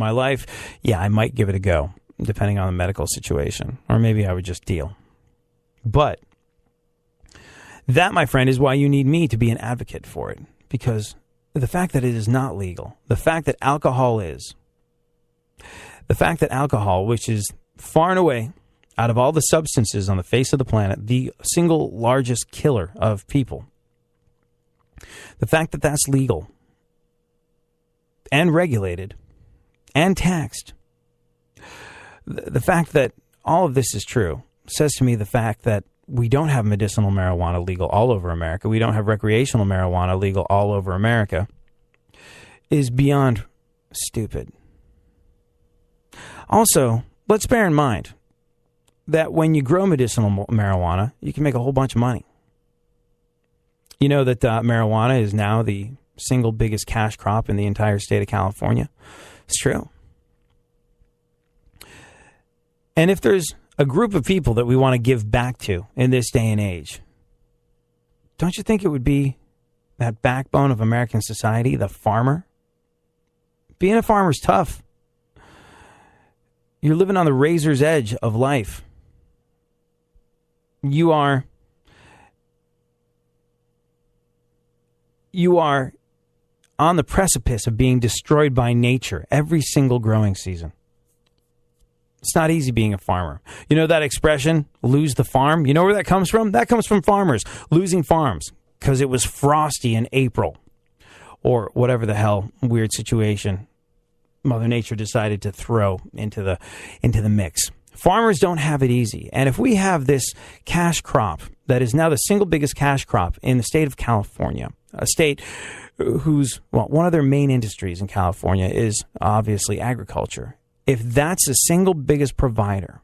my life, yeah, I might give it a go, depending on the medical situation. Or maybe I would just deal. But that, my friend, is why you need me to be an advocate for it. Because the fact that it is not legal, the fact that alcohol is, the fact that alcohol, which is far and away, out of all the substances on the face of the planet, the single largest killer of people, the fact that that's legal and regulated and taxed, the fact that all of this is true says to me the fact that we don't have medicinal marijuana legal all over America, we don't have recreational marijuana legal all over America, is beyond stupid. Also, let's bear in mind that when you grow medicinal marijuana, you can make a whole bunch of money. You know that marijuana is now the single biggest cash crop in the entire state of California? It's true. And if there's a group of people that we want to give back to in this day and age, don't you think it would be that backbone of American society, the farmer? Being a farmer's tough. You're living on the razor's edge of life. You are on the precipice of being destroyed by nature every single growing season. It's not easy being a farmer. You know that expression, lose the farm? You know where that comes from? That comes from farmers losing farms because it was frosty in April or whatever the hell weird situation Mother Nature decided to throw into the mix. Farmers don't have it easy. And if we have this cash crop that is now the single biggest cash crop in the state of California, a state whose, one of their main industries in California is obviously agriculture. If that's the single biggest provider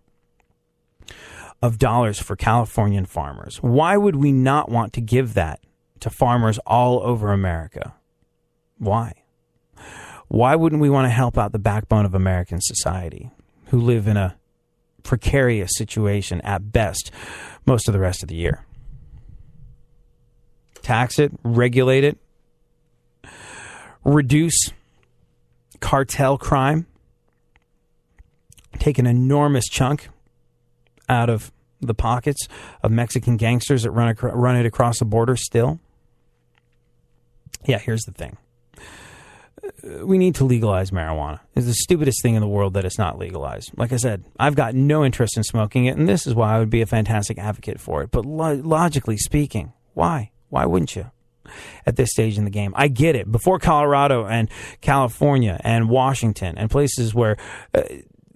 of dollars for Californian farmers, why would we not want to give that to farmers all over America? Why? Why wouldn't we want to help out the backbone of American society who live in a precarious situation at best most of the rest of the year? Tax it, regulate it, reduce cartel crime, take an enormous chunk out of the pockets of Mexican gangsters that run it across the border still. Yeah, here's the thing. We need to legalize marijuana. It's the stupidest thing in the world that it's not legalized. Like I said, I've got no interest in smoking it, and this is why I would be a fantastic advocate for it. But logically speaking, why? Why wouldn't you? At this stage in the game, I get it. Before Colorado and California and Washington and places where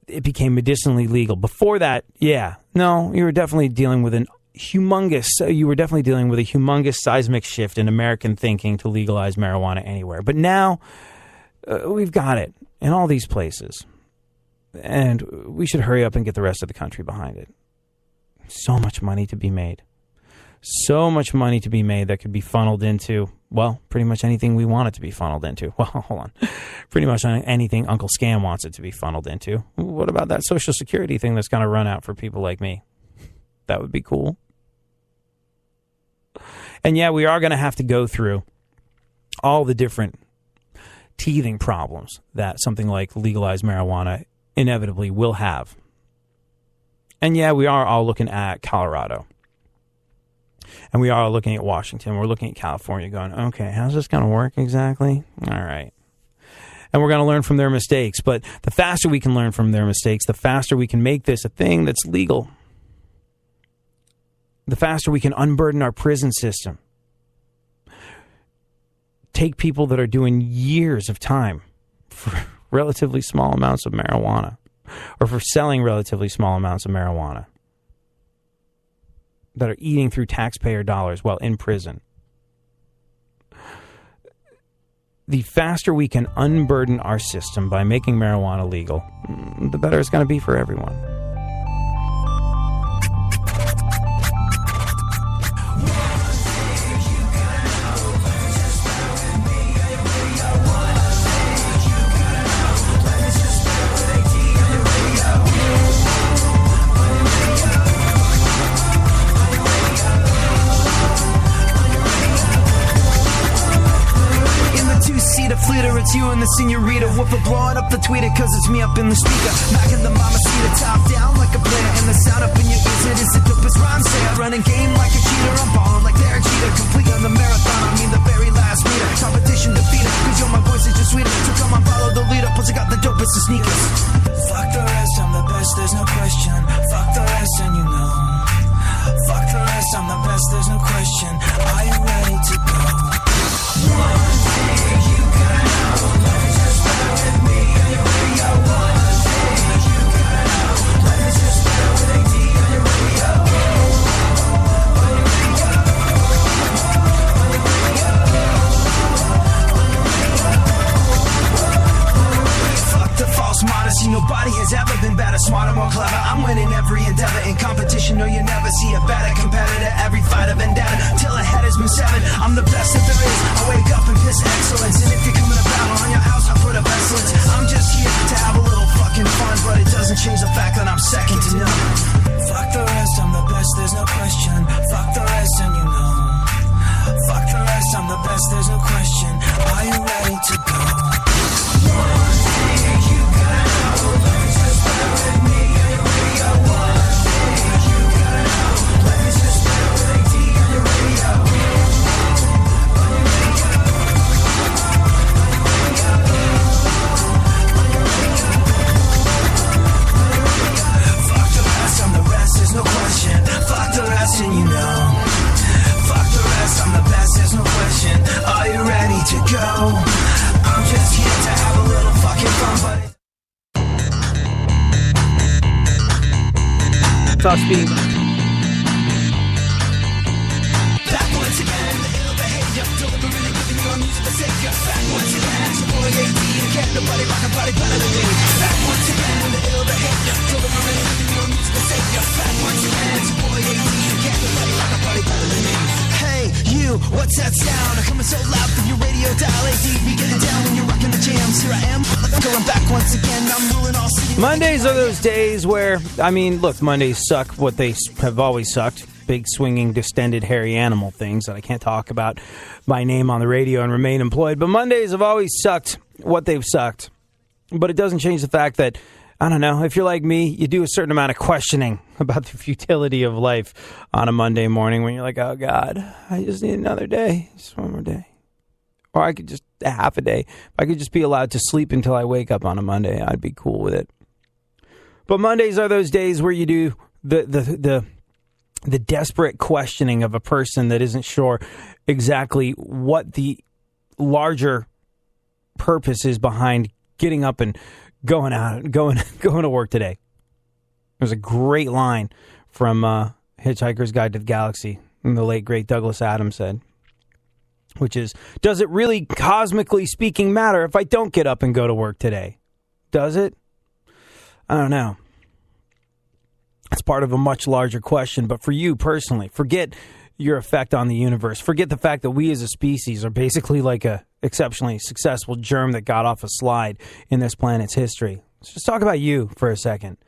it became medicinally legal, before that, you were definitely dealing with a humongous seismic shift in American thinking to legalize marijuana anywhere. But now we've got it in all these places, and we should hurry up and get the rest of the country behind it. So much money to be made. So much money to be made that could be funneled into, pretty much anything we want it to be funneled into. Well, hold on. Pretty much anything Uncle Scam wants it to be funneled into. What about that Social Security thing that's going to run out for people like me? That would be cool. And yeah, we are going to have to go through all the different teething problems that something like legalized marijuana inevitably will have. And yeah, we are all looking at Colorado. And we are looking at Washington. We're looking at California going, okay, how's this going to work exactly? All right. And we're going to learn from their mistakes. But the faster we can learn from their mistakes, the faster we can make this a thing that's legal. The faster we can unburden our prison system. Take people that are doing years of time for relatively small amounts of marijuana, or for selling relatively small amounts of marijuana, that are eating through taxpayer dollars while in prison. The faster we can unburden our system by making marijuana legal, the better it's going to be for everyone. it's you and the senorita. Woofer blowing up the tweeter, cause it's me up in the speaker. Knocking the mama seat top down like a player. And the sound up in your ears, it is the dopest rhyme say. I run a game like a cheater, I'm ballin' like Derek Jeter. Complete on the marathon, I mean the very last meter. Competition defeated, cause yo, my voice is just sweeter. So come on, follow the leader, plus I got the dopest of sneakers. Fuck the rest, I'm the best, there's no question. Fuck the rest and you know. Fuck the rest, I'm the best, there's no question. Are you ready to go? One thing you gotta know, let me just bear with me on your radio. One thing you gotta know, let me just bear with AD on your radio. On your radio. On your radio. On your radio. Fuck the false modesty, nobody has ever been better, smarter, more clever. I'm winning every endeavor in competition. No, you never see a better competitor. Every fight of vendetta till a head has been severed. I'm the best that there is. I wake up and piss excellence. And if you're coming to battle on your house, I put up excellence. I'm just here to have a little fucking fun, but it doesn't change the fact that I'm second to none. Fuck the rest, I'm the best, there's no question. Fuck the rest and you know. Fuck the rest, I'm the best, there's no question. Are you ready to go? One thing you gotta know, let me just bear with me on your radio. One thing you gotta know, let me just bear with AD on your radio. On your radio. On your radio. On your radio. Fuck the rest, I'm the rest, there's no question. Fuck the rest and you know. Fuck the rest, I'm the best, there's no question. Are you ready to go? I'm just here to have a little fucking fun, but Top speed. back once again, the ill behavior, delivering and giving you our music to save you. Back once again, it's your boy AD, and can't nobody rock a body better than me. Back once again, the ill behavior, delivering and giving you our music to save you. Back once again, it's your boy AD, and can't nobody rock a body better than me. Hey, you, what's that sound? I'm coming so loud from your radio dial. AD, be getting down when you're rocking the jams. Here I am, going back once again, I'm ruling all city. Mondays are those days where, I mean, look, Mondays suck what they have always sucked. Big, swinging, distended, hairy animal things that I can't talk about by name on the radio and remain employed. But Mondays have always sucked what they've sucked. But it doesn't change the fact that, I don't know, if you're like me, you do a certain amount of questioning about the futility of life on a Monday morning when you're like, oh, God, I just need another day, just one more day. Or I could just, half a day. If I could just be allowed to sleep until I wake up on a Monday, I'd be cool with it. But Mondays are those days where you do the desperate questioning of a person that isn't sure exactly what the larger purpose is behind getting up and going to work today. There's a great line from Hitchhiker's Guide to the Galaxy, and the late great Douglas Adams said, which is, does it really, cosmically speaking, matter if I don't get up and go to work today? Does it? I don't know. It's part of a much larger question, but for you personally, forget your effect on the universe. Forget the fact that we as a species are basically like a exceptionally successful germ that got off a slide in this planet's history. Let's just talk about you for a second.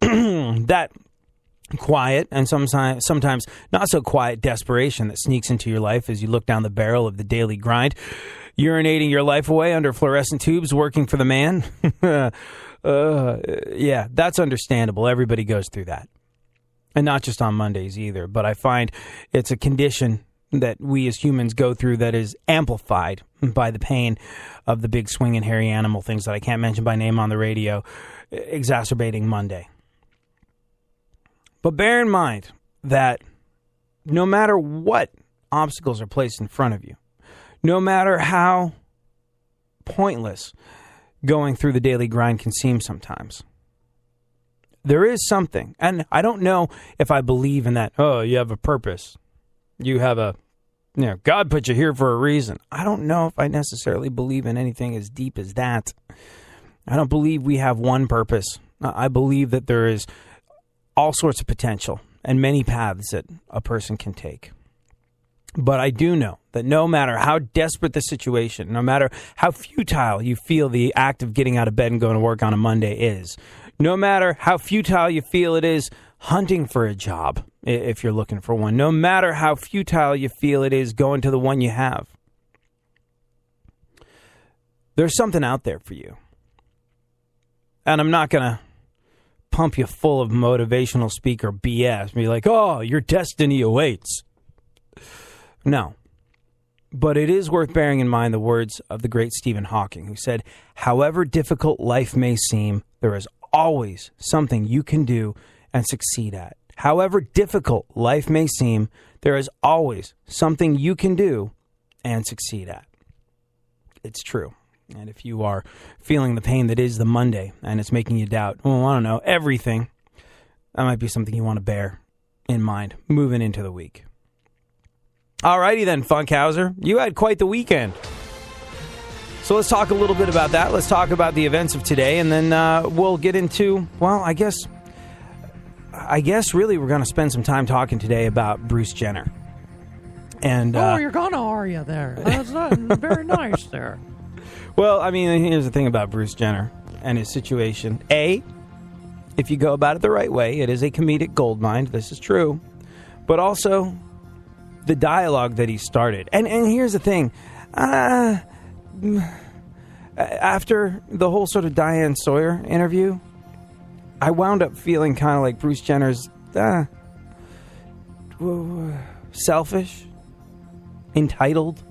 That quiet and sometimes not so quiet desperation that sneaks into your life as you look down the barrel of the daily grind, urinating your life away under fluorescent tubes, working for the man. Yeah, that's understandable. Everybody goes through that. And not just on Mondays either, but I find it's a condition that we as humans go through that is amplified by the pain of the big swinging hairy animal things that I can't mention by name on the radio, exacerbating Monday. But bear in mind that no matter what obstacles are placed in front of you, no matter how pointless going through the daily grind can seem sometimes, there is something, and I don't know if I believe in that, oh, you have a purpose. You have God put you here for a reason. I don't know if I necessarily believe in anything as deep as that. I don't believe we have one purpose. I believe that there is all sorts of potential and many paths that a person can take. But I do know that no matter how desperate the situation, no matter how futile you feel the act of getting out of bed and going to work on a Monday is, no matter how futile you feel it is hunting for a job, if you're looking for one, no matter how futile you feel it is going to the one you have, There's something out there for you. And I'm not going to pump you full of motivational speaker BS. Be like, oh, your destiny awaits. No. But it is worth bearing in mind the words of the great Stephen Hawking, who said, however difficult life may seem, there is always something you can do and succeed at. However difficult life may seem, there is always something you can do and succeed at. It's true. And if you are feeling the pain that is the Monday and it's making you doubt, well, I don't know, everything, that might be something you want to bear in mind moving into the week. Alrighty then, Funkhauser. You had quite the weekend. So let's talk a little bit about that. Let's talk about the events of today, and then we'll get into, well, I guess really we're going to spend some time talking today about Bruce Jenner. And you're gonna, are you there? That's not very nice there. Well, I mean, here's the thing about Bruce Jenner and his situation. A, if you go about it the right way, it is a comedic goldmine. This is true. But also, the dialogue that he started. And here's the thing. After the whole sort of Diane Sawyer interview, I wound up feeling kind of like Bruce Jenner's selfish, entitled,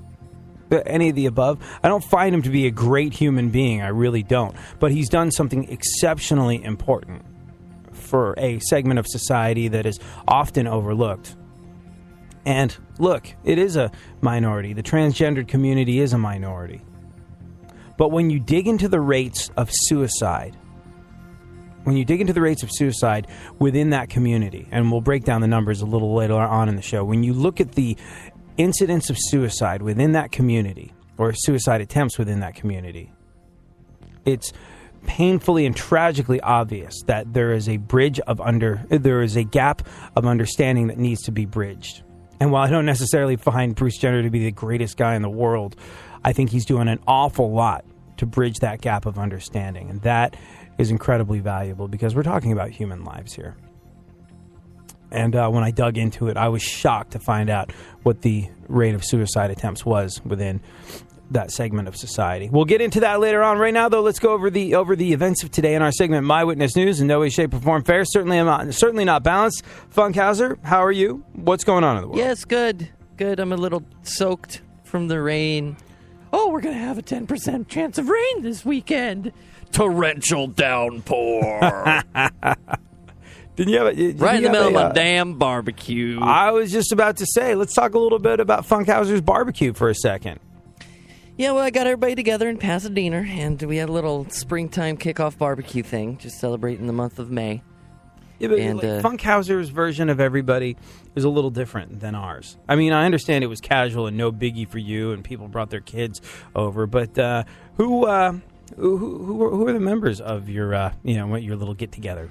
any of the above. I don't find him to be a great human being. I really don't. But he's done something exceptionally important for a segment of society that is often overlooked. And look, it is a minority. The transgendered community is a minority. But when you dig into the rates of suicide, within that community, and we'll break down the numbers a little later on in the show, when you look at the incidents of suicide within that community, or suicide attempts within that community, it's painfully and tragically obvious that there is a gap of understanding that needs to be bridged. And while I don't necessarily find Bruce Jenner to be the greatest guy in the world, I think he's doing an awful lot to bridge that gap of understanding. And that is incredibly valuable because we're talking about human lives here. And when I dug into it, I was shocked to find out what the rate of suicide attempts was within that segment of society. We'll get into that later on. Right now, though, let's go over the events of today in our segment, My Witness News. In no way, shape, or form fair. Certainly not balanced. Funkhauser, how are you? What's going on in the world? Yes, good. Good. I'm a little soaked from the rain. Oh, we're going to have a 10% chance of rain this weekend. Torrential downpour. Did you have right in the middle of a damn barbecue. I was just about to say, let's talk a little bit about Funkhauser's barbecue for a second. Yeah, well, I got everybody together in Pasadena, and we had a little springtime kickoff barbecue thing, just celebrating the month of May. Yeah, but and, Funkhauser's version of everybody is a little different than ours. I mean, I understand it was casual and no biggie for you, and people brought their kids over, but who are the members of your your little get together?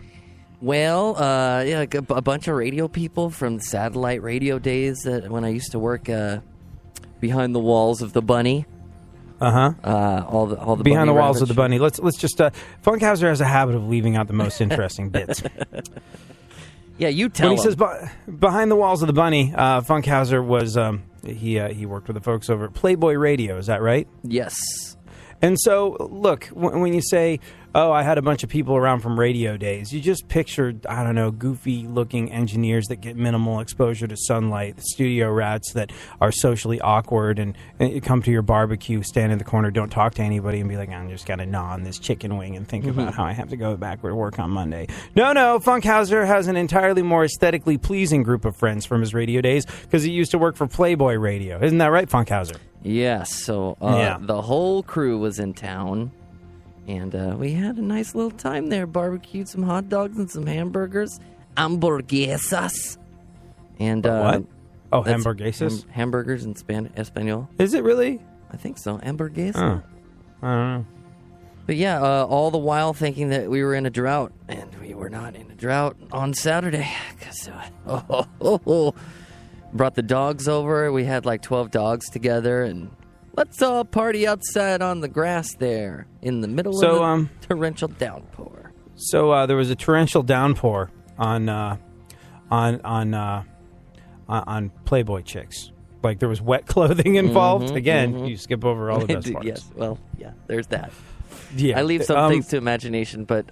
Well, like a bunch of radio people from the satellite radio days that when I used to work behind the walls of the Bunny. All the behind the walls of the Bunny. Let's just Funkhauser has a habit of leaving out the most interesting bits. Yeah, you tell when him. He says behind the walls of the Bunny, Funkhauser was he worked with the folks over at Playboy Radio. Is that right? Yes. And so, look, when you say, oh, I had a bunch of people around from radio days, you just pictured, I don't know, goofy-looking engineers that get minimal exposure to sunlight, studio rats that are socially awkward, and you come to your barbecue, stand in the corner, don't talk to anybody, and be like, I'm just going to gnaw on this chicken wing and think about how I have to go back to work on Monday. No, Funkhauser has an entirely more aesthetically pleasing group of friends from his radio days because he used to work for Playboy Radio. Isn't that right, Funkhauser? Yes, so the whole crew was in town, and we had a nice little time there, barbecued some hot dogs and some hamburgers, hamburguesas. And what? Oh, hamburguesas? Hamburgers in Espanol. Is it really? I think so, hamburguesas. Oh, I don't know. But yeah, all the while thinking that we were in a drought, and we were not in a drought on Saturday. Because, brought the dogs over. We had like 12 dogs together, and let's all party outside on the grass there in the middle of the torrential downpour. So there was a torrential downpour on Playboy chicks. like there was wet clothing involved. Again, you skip over all the best parts. Yes, well, yeah, there's that. Yeah. I leave some things to imagination, but